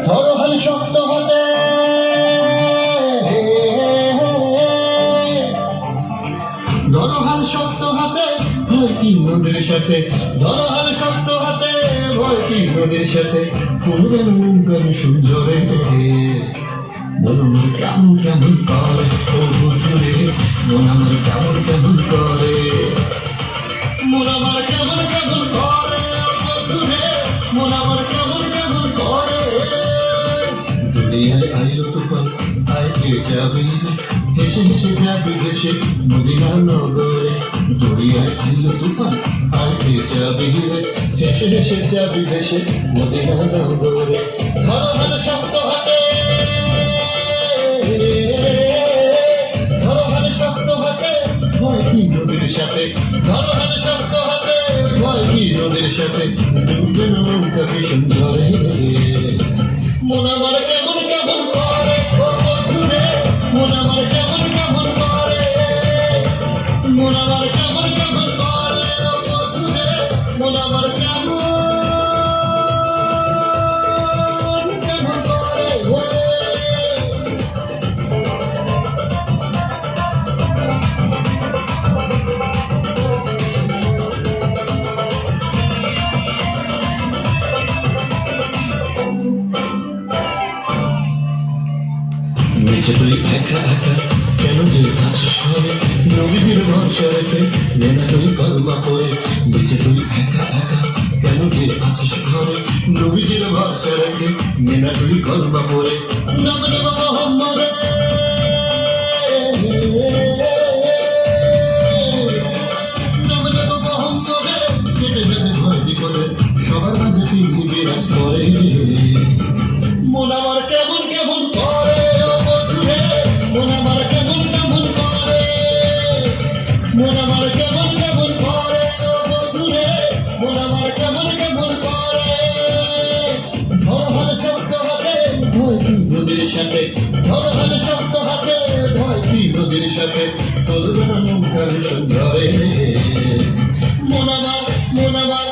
ধরো হাল শক্ত হাতে, ধরো হাল শক্ত হাতে, ভয় কি নদীর সাথে, ধরো হাল শক্ত হাতে, ভয় কি নদীর সাথে, পুরনো গান সুন্দরে মন আমার কেমন কেমন করে, ও বুঝুরে মন আমার কেমন কেমন করে, মন আমার কেমন কেমন করে, ও বুঝুরে মন আমার কেমন কেমন করে। দুনিয়ায় আইলো তুফান, আয় কে যাবি হেসে হেসে যাবি ভেসে মদিনা নগরে। দুনিয়ায় আইলো তুফান, আয় কে যাবি হেসে হেসে যাবি ভেসে মদিনা নগরে। ধরো হাল শক্ত হাতে, ধরো হাল শক্ত হাতে, ভয় কি নদীর সাথে, ধরো হাল শক্ত হাতে, ভয় কি নদীর সাথে, ডুবে নৌকা কি সুন্দরে মন আমার কেমন কেমন করে, ও বন্ধুরে মন আমার কেমন কেমন করে, মন আমার কেমন কেমন করে, ও বন্ধুরে মন আমার কেমন কেমন করে। নিচে তুই একা একা কেন যে আছিস ঘরে, নবীর ভরসা রেখে নেনা তুই কলমা পড়ে। নিচে তুই একা একা কেন যে আছিস ঘরে, নবীর ভরসা রেখে নেনা তুই কলমা পড়ে। নাম নেব মোহাম্মদে, নাম নেব মোহাম্মদে, কেটে যাবে ভয় বিপদে, সবার মাঝে তিনি বিরাজ করে। মন আমার কেমন কেমন করে, ও বন্ধুরে মন আমার কেমন কেমন করে, মন আমার কেমন কেমন করে, ও বন্ধুরে মন আমার কেমন কেমন করে। ধরো হাল শক্ত হাতে, ভয় কি নদীর সাথে, ধরো হাল শক্ত হাতে, ভয় কি নদীর সাথে, তোর নৌকা সুন্দরে মন আমার